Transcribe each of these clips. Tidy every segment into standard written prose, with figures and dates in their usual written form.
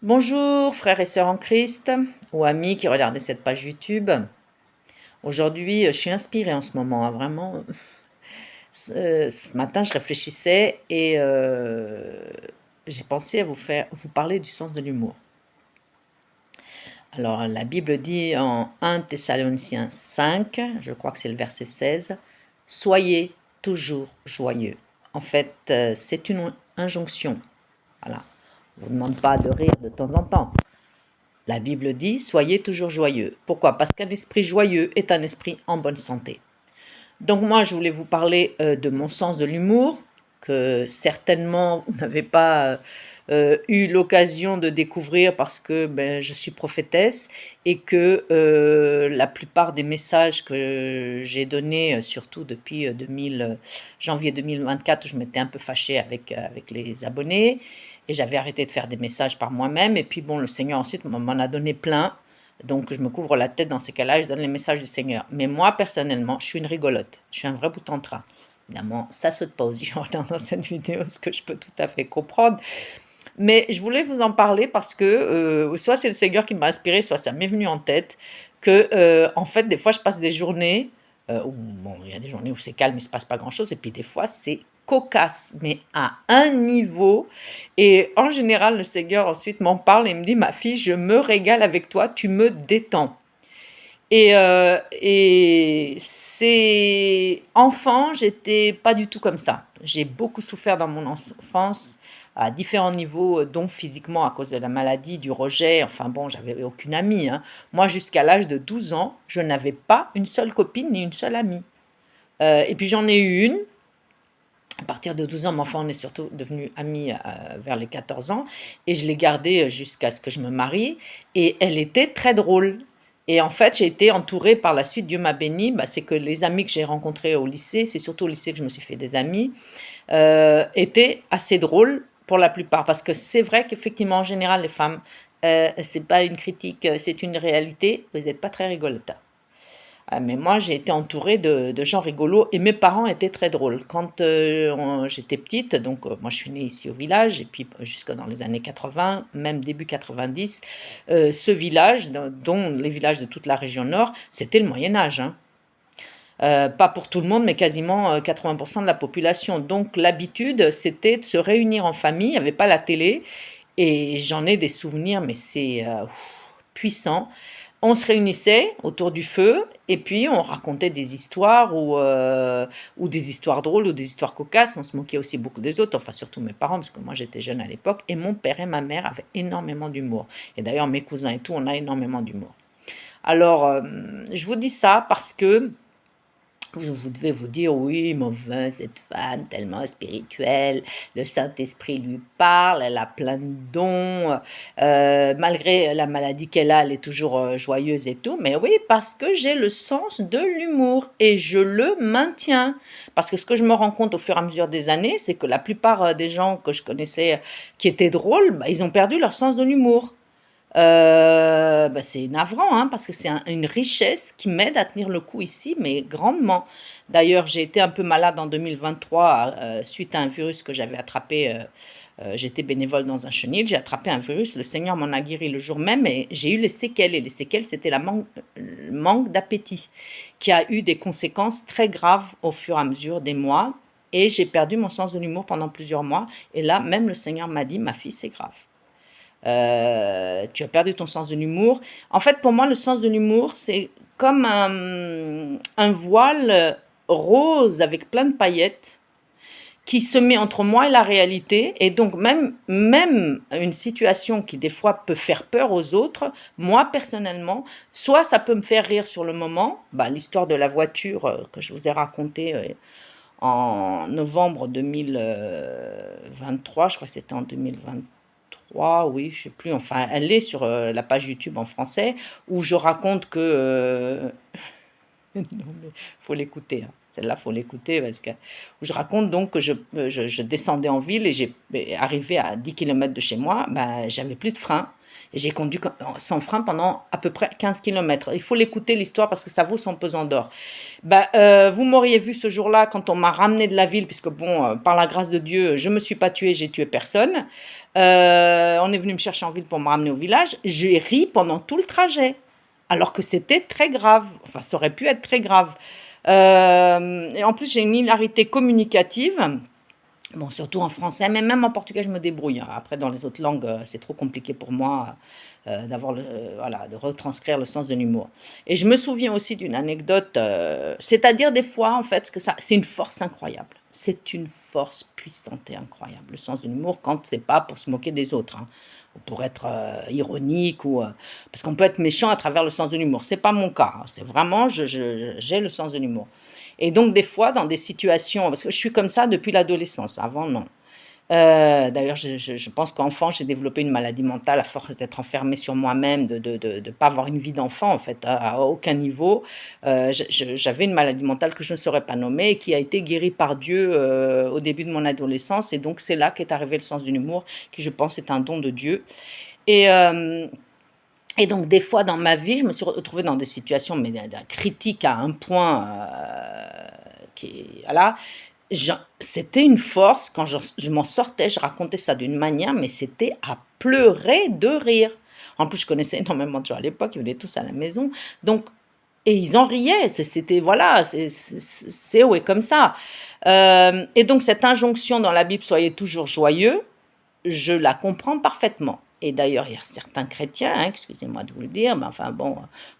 Bonjour frères et sœurs en Christ, ou amis qui regardez cette page YouTube. Aujourd'hui, je suis inspirée en ce moment, hein, vraiment. Ce matin, je réfléchissais et j'ai pensé à vous parler du sens de l'humour. Alors, la Bible dit en 1 Thessaloniciens 5, je crois que c'est le verset 16, soyez toujours joyeux. En fait, c'est une injonction. Voilà. On ne vous demande pas de rire de temps en temps. La Bible dit: soyez toujours joyeux. Pourquoi? Parce qu'un esprit joyeux est un esprit en bonne santé. Donc moi, je voulais vous parler de mon sens de l'humour, que certainement vous n'avez pas eu l'occasion de découvrir parce que je suis prophétesse et que la plupart des messages que j'ai donnés, surtout depuis janvier 2024, je m'étais un peu fâchée avec les abonnés et j'avais arrêté de faire des messages par moi-même. Et puis bon, le Seigneur ensuite m'en a donné plein. Donc je me couvre la tête dans ces cas-là et je donne les messages du Seigneur. Mais moi, personnellement, je suis une rigolote. Je suis un vrai bout en train. Évidemment, ça saute pas aux yeux en regardant cette vidéo, ce que je peux tout à fait comprendre. Mais je voulais vous en parler parce que soit c'est le Seigneur qui m'a inspiré, soit ça m'est venu en tête que, en fait, des fois, je passe des journées où, bon, il y a des journées où c'est calme, il ne se passe pas grand-chose, et puis des fois, c'est cocasse, mais à un niveau. Et en général, le Seigneur ensuite m'en parle et me dit: ma fille, je me régale avec toi, tu me détends. Et c'est enfant, j'étais pas du tout comme ça. J'ai beaucoup souffert dans mon enfance à différents niveaux, dont physiquement à cause de la maladie, du rejet, enfin bon, j'avais aucune amie, hein. Moi, jusqu'à l'âge de 12 ans, je n'avais pas une seule copine ni une seule amie. Et puis j'en ai eu une, à partir de 12 ans, mais enfin on est surtout devenus amis, vers les 14 ans et je l'ai gardée, jusqu'à ce que je me marie et elle était très drôle et en fait, j'ai été entourée par la suite, Dieu m'a bénie, c'est que les amis que j'ai rencontrés au lycée, c'est surtout au lycée que je me suis fait des amis, étaient assez drôles pour la plupart. Parce que c'est vrai qu'effectivement, en général, les femmes, c'est pas une critique, c'est une réalité, vous n'êtes pas très rigolotes. Ah, mais moi, j'ai été entourée de gens rigolos et mes parents étaient très drôles. Quand j'étais petite, donc moi je suis née ici au village, et puis jusque dans les années 80, même début 90, ce village, dont les villages de toute la région nord, c'était le Moyen Âge, hein. Pas pour tout le monde, mais quasiment 80% de la population. Donc l'habitude, c'était de se réunir en famille, il n'y avait pas la télé, et j'en ai des souvenirs, mais c'est puissant. On se réunissait autour du feu et puis on racontait des histoires ou des histoires drôles ou des histoires cocasses. On se moquait aussi beaucoup des autres, enfin surtout mes parents, parce que moi j'étais jeune à l'époque, et mon père et ma mère avaient énormément d'humour. Et d'ailleurs mes cousins et tout, on a énormément d'humour. Alors, je vous dis ça parce que vous devez vous dire: «Oui, mais enfin, cette femme tellement spirituelle, le Saint-Esprit lui parle, elle a plein de dons, malgré la maladie qu'elle a, elle est toujours, joyeuse et tout». Mais oui, parce que j'ai le sens de l'humour et je le maintiens. Parce que ce que je me rends compte au fur et à mesure des années, c'est que la plupart, des gens que je connaissais, qui étaient drôles, ils ont perdu leur sens de l'humour. C'est navrant, hein, parce que c'est une richesse qui m'aide à tenir le coup ici, mais grandement. D'ailleurs, j'ai été un peu malade en 2023 suite à un virus que j'avais attrapé. J'étais bénévole dans un chenil, j'ai attrapé un virus, le Seigneur m'en a guéri le jour même et j'ai eu les séquelles. Et les séquelles, c'était le manque d'appétit qui a eu des conséquences très graves au fur et à mesure des mois. Et j'ai perdu mon sens de l'humour pendant plusieurs mois. Et là, même le Seigneur m'a dit: ma fille, c'est grave. Tu as perdu ton sens de l'humour. En fait, pour moi, le sens de l'humour, c'est comme un voile rose avec plein de paillettes qui se met entre moi et la réalité. Et donc, même une situation qui, des fois, peut faire peur aux autres, moi, personnellement, soit ça peut me faire rire sur le moment, l'histoire de la voiture que je vous ai racontée en novembre 2023, je crois que c'était en 2023, oui, je sais plus, enfin, elle est sur la page YouTube en français, où je raconte que... non, mais faut l'écouter, hein. Celle-là, faut l'écouter, parce que où je raconte donc que je descendais en ville et j'ai arrivé à 10 kilomètres de chez moi, j'avais plus de frein. Et j'ai conduit sans frein pendant à peu près 15 kilomètres. Il faut l'écouter l'histoire parce que ça vaut son pesant d'or. Vous m'auriez vu ce jour-là quand on m'a ramené de la ville, puisque bon, par la grâce de Dieu, je me suis pas tuée, j'ai tué personne. On est venu me chercher en ville pour me ramener au village. J'ai ri pendant tout le trajet, alors que c'était très grave. Enfin, ça aurait pu être très grave. Et en plus, j'ai une hilarité communicative. Bon, surtout en français, mais même en portugais, je me débrouille. Après, dans les autres langues, c'est trop compliqué pour moi voilà, de retranscrire le sens de l'humour. Et je me souviens aussi d'une anecdote, c'est-à-dire des fois, en fait, c'est une force incroyable. C'est une force puissante et incroyable, le sens de l'humour, quand c'est pas pour se moquer des autres, hein, ou pour être ironique, parce qu'on peut être méchant à travers le sens de l'humour. C'est pas mon cas, hein, c'est vraiment, j'ai le sens de l'humour. Et donc, des fois, dans des situations, parce que je suis comme ça depuis l'adolescence, avant, non. D'ailleurs, je pense qu'enfant, j'ai développé une maladie mentale à force d'être enfermée sur moi-même, de pas avoir une vie d'enfant, en fait, à aucun niveau. J'avais une maladie mentale que je ne saurais pas nommer et qui a été guérie par Dieu au début de mon adolescence. Et donc, c'est là qu'est arrivé le sens de l'humour, qui, je pense, est un don de Dieu. Et, et donc, des fois dans ma vie, je me suis retrouvée dans des situations mais critiques à un point voilà. C'était une force, quand je m'en sortais, je racontais ça d'une manière, mais c'était à pleurer de rire. En plus, je connaissais énormément de gens à l'époque, ils venaient tous à la maison. Donc, et ils en riaient, c'était, voilà, c'est ouais, comme ça. Et donc, cette injonction dans la Bible, soyez toujours joyeux, je la comprends parfaitement. Et d'ailleurs, il y a certains chrétiens, hein, excusez-moi de vous le dire, mais enfin bon,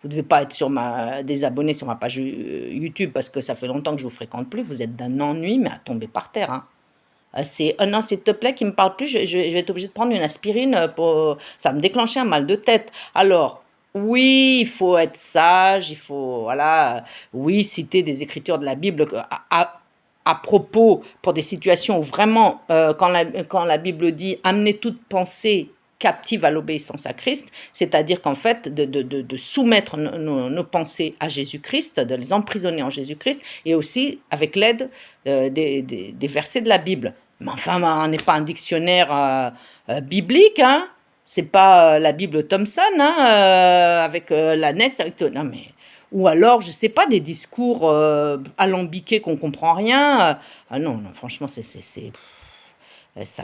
vous ne devez pas être désabonné sur ma page YouTube parce que ça fait longtemps que je ne vous fréquente plus, vous êtes d'un ennui, mais à tomber par terre. Hein. C'est non, s'il te plaît, qui ne me parle plus, je vais être obligée de prendre une aspirine pour ça me déclencher un mal de tête. Alors, oui, il faut être sage, il faut, voilà, oui, citer des écritures de la Bible à propos, pour des situations où vraiment, quand la Bible dit « amenez toute pensée captive à l'obéissance à Christ », c'est-à-dire qu'en fait, de soumettre nos pensées à Jésus-Christ, de les emprisonner en Jésus-Christ, et aussi avec l'aide des versets de la Bible. Mais enfin, on n'est pas un dictionnaire biblique, hein. C'est pas la Bible Thomson, hein, avec l'annexe, avec tout. Non, mais... Ou alors, je ne sais pas, des discours alambiqués qu'on ne comprend rien. Ah non, non, franchement, ça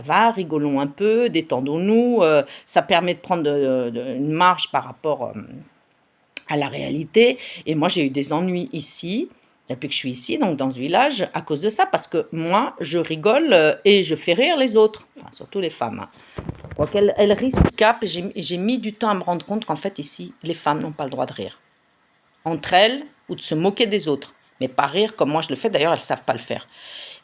va, rigolons un peu, détendons-nous. Ça permet de prendre une marge par rapport à la réalité. Et moi, j'ai eu des ennuis ici, depuis que je suis ici, donc dans ce village, à cause de ça, parce que moi, je rigole et je fais rire les autres, enfin, surtout les femmes. Hein. Donc, elles rient sous cap, et j'ai mis du temps à me rendre compte qu'en fait, ici, les femmes n'ont pas le droit de rire. Entre elles, ou de se moquer des autres. Mais pas rire comme moi je le fais, d'ailleurs, elles ne savent pas le faire.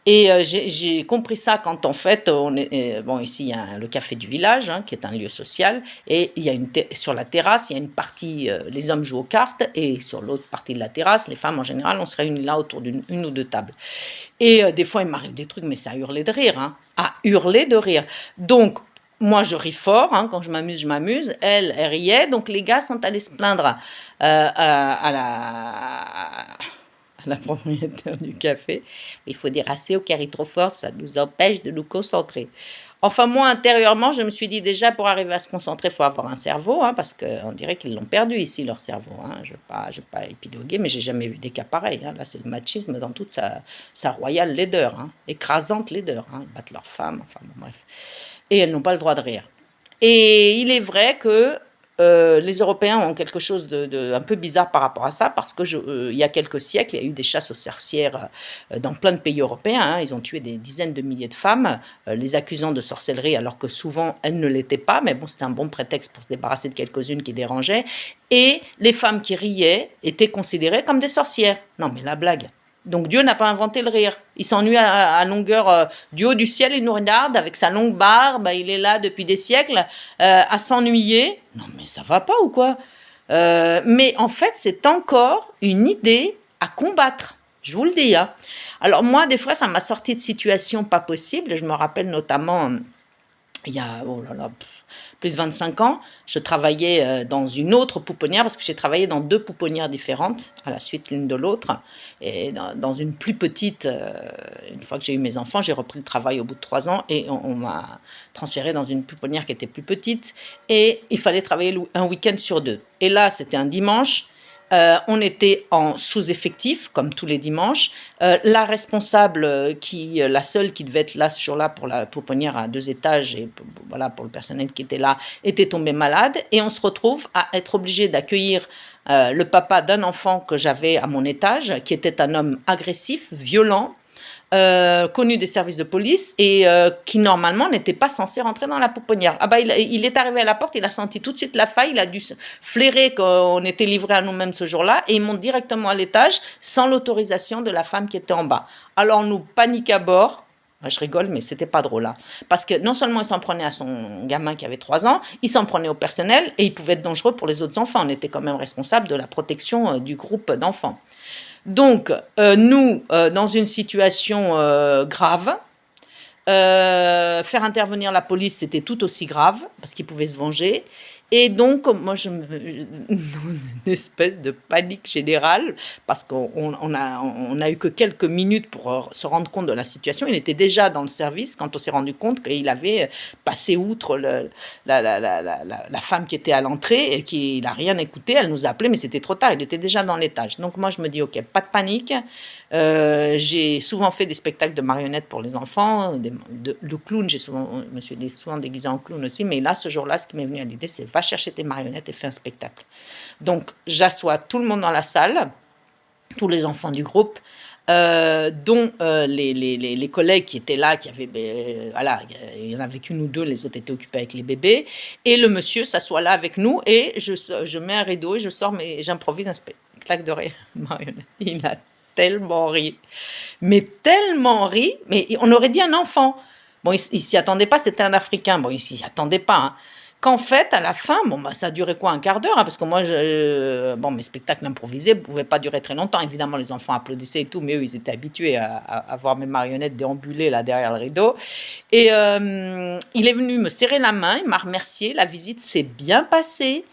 Et j'ai compris ça quand, en fait, bon, ici, il y a le café du village, hein, qui est un lieu social, et il y a sur la terrasse, il y a une partie, les hommes jouent aux cartes, et sur l'autre partie de la terrasse, les femmes, en général, on se réunit là autour d'une ou deux tables. Et des fois, il m'arrive des trucs, mais c'est à hurler de rire, hein, à hurler de rire. Donc, moi, je ris fort, hein, quand je m'amuse. Elle riait, donc les gars sont allés se plaindre à la propriétaire du café. Il faut dire assez au car il est trop fort, ça nous empêche de nous concentrer. Enfin, moi, intérieurement, je me suis dit déjà, pour arriver à se concentrer, il faut avoir un cerveau, hein, parce qu'on dirait qu'ils l'ont perdu ici, leur cerveau. Hein. Je ne vais pas épiloguer, mais j'ai jamais vu des cas pareils. Hein. Là, c'est le machisme dans toute sa royale laideur, hein, écrasante laideur. Hein. Ils battent leurs femmes, enfin bon, bref. Et elles n'ont pas le droit de rire. Et il est vrai que les Européens ont quelque chose un peu bizarre par rapport à ça, parce que il y a quelques siècles, il y a eu des chasses aux sorcières dans plein de pays européens. Hein. Ils ont tué des dizaines de milliers de femmes, les accusant de sorcellerie, alors que souvent elles ne l'étaient pas, mais bon, c'était un bon prétexte pour se débarrasser de quelques-unes qui dérangeaient. Et les femmes qui riaient étaient considérées comme des sorcières. Non, mais la blague. Donc Dieu n'a pas inventé le rire. Il s'ennuie à longueur du haut du ciel, il nous regarde avec sa longue barbe, il est là depuis des siècles à s'ennuyer. Non mais ça va pas ou quoi mais en fait c'est encore une idée à combattre. Je vous le dis. Hein. Alors moi des fois ça m'a sorti de situations pas possibles. Je me rappelle notamment il y a, oh là là, plus de 25 ans, je travaillais dans une autre pouponnière, parce que j'ai travaillé dans 2 pouponnières différentes, à la suite l'une de l'autre, et dans une plus petite, une fois que j'ai eu mes enfants, j'ai repris le travail au bout de 3 ans, et on m'a transféré dans une pouponnière qui était plus petite, et il fallait travailler un week-end sur 2. Et là, c'était un dimanche, on était en sous-effectif, comme tous les dimanches. La responsable, la seule qui devait être là ce jour-là pour la pouponnière à 2 étages, et voilà, pour le personnel qui était là, était tombée malade. Et on se retrouve à être obligé d'accueillir le papa d'un enfant que j'avais à mon étage, qui était un homme agressif, violent, connu des services de police, et qui normalement n'était pas censé rentrer dans la pouponnière. Ah bah, il est arrivé à la porte, il a senti tout de suite la faille, il a dû flairer qu'on était livrés à nous-mêmes ce jour-là, et il monte directement à l'étage sans l'autorisation de la femme qui était en bas. Alors nous, panique à bord. Je rigole, mais c'était pas drôle, hein. Parce que non seulement il s'en prenait à son gamin qui avait 3 ans, il s'en prenait au personnel, et il pouvait être dangereux pour les autres enfants. On était quand même responsable de la protection du groupe d'enfants. Donc, nous, dans une situation grave, faire intervenir la police, c'était tout aussi grave, parce qu'ils pouvaient se venger. Et donc, moi, dans une espèce de panique générale, parce qu'on a eu que quelques minutes pour se rendre compte de la situation. Il était déjà dans le service quand on s'est rendu compte qu'il avait passé outre la femme qui était à l'entrée et qu'il n'a rien écouté. Elle nous a appelé, mais c'était trop tard. Il était déjà dans l'étage. Donc, moi, je me dis, OK, pas de panique. J'ai souvent fait des spectacles de marionnettes pour les enfants, le clown, je me suis souvent déguisée en clown aussi, mais là, ce jour-là, ce qui m'est venu à l'idée, c'est va chercher tes marionnettes et fais un spectacle. Donc, j'assois tout le monde dans la salle, tous les enfants du groupe, dont les collègues qui étaient là, qui avaient, voilà, il y en avait qu'une ou deux, les autres étaient occupés avec les bébés, et le monsieur s'assoit là avec nous, et je mets un rideau et je sors, mais j'improvise un spectacle de marionnette. Il a tellement ri, mais on aurait dit un enfant. Bon, il s'y attendait pas, c'était un Africain. Bon, il s'y attendait pas, hein. Qu'en fait, à la fin, bon, bah, ça a duré quoi, un quart d'heure, hein, parce que moi, bon, mes spectacles improvisés ne pouvaient pas durer très longtemps. Évidemment, les enfants applaudissaient et tout, mais eux, ils étaient habitués à voir mes marionnettes déambuler là derrière le rideau. Et il est venu me serrer la main, il m'a remercié, la visite s'est bien passée.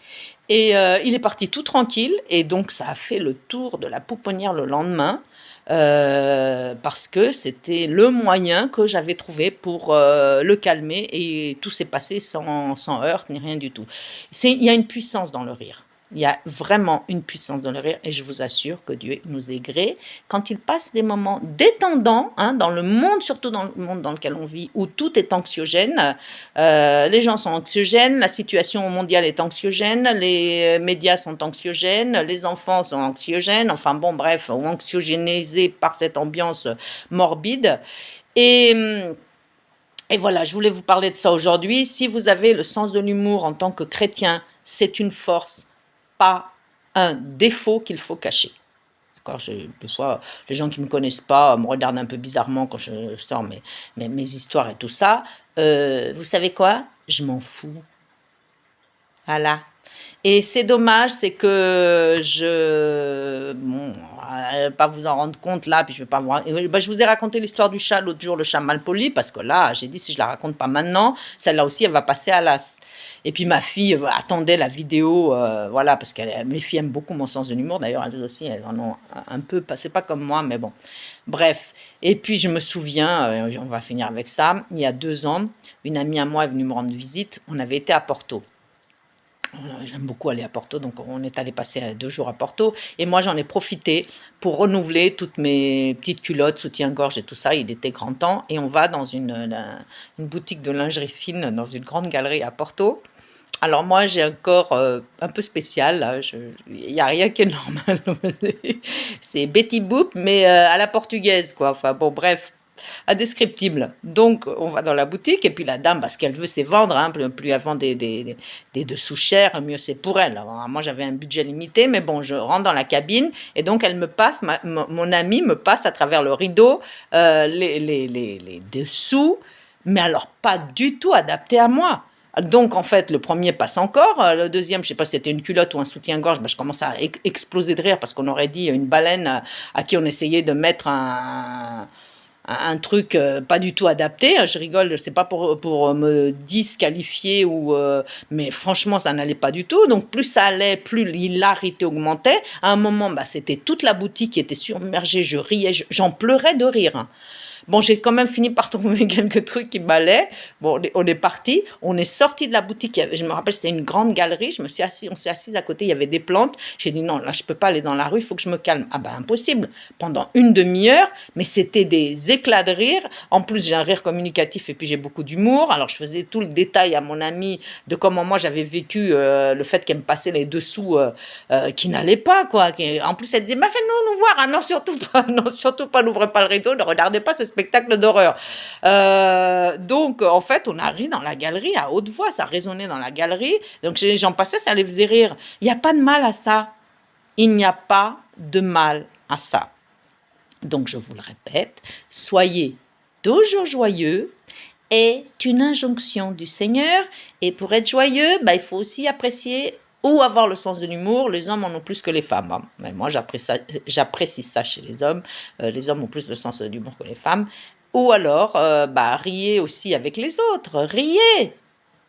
Et il est parti tout tranquille, et donc ça a fait le tour de la pouponnière le lendemain, parce que c'était le moyen que j'avais trouvé pour le calmer, et tout s'est passé sans heurts ni rien du tout. Il y a une puissance dans le rire. Il y a vraiment une puissance dans le rire, et je vous assure que Dieu nous est gré quand il passe des moments détendants, hein, dans le monde, surtout dans le monde dans lequel on vit, où tout est anxiogène. Les gens sont anxiogènes, la situation mondiale est anxiogène, les médias sont anxiogènes, les enfants sont anxiogènes, enfin bon, bref, ou anxiogénisés par cette ambiance morbide. Et, et voilà, je voulais vous parler de ça aujourd'hui. Si vous avez le sens de l'humour en tant que chrétien, c'est une force, pas un défaut qu'il faut cacher. D'accord, des fois, les gens qui ne me connaissent pas me regardent un peu bizarrement quand je sors mes histoires et tout ça. Vous savez quoi? Je m'en fous. Voilà. Et c'est dommage, c'est que bon, pas vous en rendre compte là, puis je vais pas je vous ai raconté l'histoire du chat l'autre jour, le chat mal poli, parce que là, j'ai dit si je la raconte pas maintenant, celle-là aussi, elle va passer à l'as. Et puis ma fille attendait la vidéo, voilà, parce que mes filles aiment beaucoup mon sens de l'humour, d'ailleurs elles aussi, elles en ont un peu, c'est pas comme moi, mais bon. Bref. Et puis je me souviens, on va finir avec ça, il y a 2 ans, une amie à moi est venue me rendre visite, on avait été à Porto. J'aime beaucoup aller à Porto, donc on est allé passer 2 jours à Porto. Et moi, j'en ai profité pour renouveler toutes mes petites culottes, soutien-gorge et tout ça. Il était grand temps. Et on va dans une boutique de lingerie fine, dans une grande galerie à Porto. Alors moi, j'ai un corps un peu spécial. Il n'y a rien qui est normal. C'est Betty Boop, mais à la portugaise, quoi. Enfin bon, bref. Indescriptible. Donc, on va dans la boutique, et puis la dame, ce qu'elle veut, c'est vendre, hein. Plus elle vend des dessous chers, mieux c'est pour elle. Alors, moi, j'avais un budget limité, mais bon, je rentre dans la cabine, et donc elle me passe, mon amie me passe à travers le rideau les dessous, mais alors pas du tout adaptés à moi. Donc, en fait, le premier passe encore, le deuxième, je ne sais pas si c'était une culotte ou un soutien-gorge, je commence à exploser de rire, parce qu'on aurait dit une baleine à qui on essayait de mettre un truc pas du tout adapté. Je rigole, c'est pas pour me disqualifier mais franchement, ça n'allait pas du tout. Donc plus ça allait, plus l'hilarité augmentait. À un moment, bah, c'était toute la boutique qui était submergée. Je riais, j'en pleurais de rire, hein. Bon, j'ai quand même fini par trouver quelques trucs qui m'allaient. Bon, on est parti, on est sorti de la boutique. Je me rappelle, c'était une grande galerie. On s'est assis à côté, il y avait des plantes. J'ai dit non, là, je peux pas aller dans la rue, il faut que je me calme. Ah ben, impossible. Pendant une demi-heure, mais c'était des éclats de rire. En plus, j'ai un rire communicatif et puis j'ai beaucoup d'humour. Alors, je faisais tout le détail à mon amie de comment moi j'avais vécu le fait qu'elle me passait les dessous qui n'allaient pas, quoi. En plus, elle disait, bah, fais-nous nous voir. Ah non, surtout pas, non, surtout pas, n'ouvrez pas le rideau, ne regardez pas ce spectacle d'horreur. Donc, en fait, on a ri dans la galerie à haute voix, ça résonnait dans la galerie. Donc, j'en passais, ça les faisait rire. Il n'y a pas de mal à ça. Il n'y a pas de mal à ça. Donc, je vous le répète, soyez toujours joyeux est une injonction du Seigneur. Et pour être joyeux, bah, il faut aussi apprécier ou avoir le sens de l'humour. Les hommes en ont plus que les femmes, hein. Mais moi, j'apprécie ça chez les hommes. Les hommes ont plus le sens de l'humour que les femmes. Ou alors, bah, riez aussi avec les autres. Riez.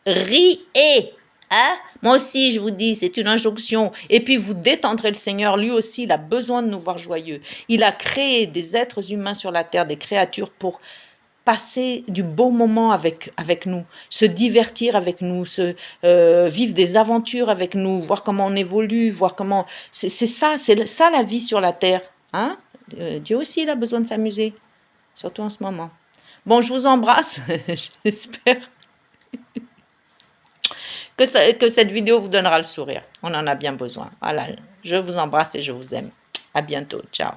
Riez. Hein? Moi aussi, je vous dis, c'est une injonction. Et puis, vous détendrez le Seigneur. Lui aussi, il a besoin de nous voir joyeux. Il a créé des êtres humains sur la terre, des créatures pour passer du bon moment avec nous, se divertir avec nous, vivre des aventures avec nous, voir comment on évolue, voir comment... C'est ça la vie sur la terre. Hein? Dieu aussi, il a besoin de s'amuser, surtout en ce moment. Bon, je vous embrasse. J'espère que cette vidéo vous donnera le sourire. On en a bien besoin. Voilà, je vous embrasse et je vous aime. À bientôt. Ciao.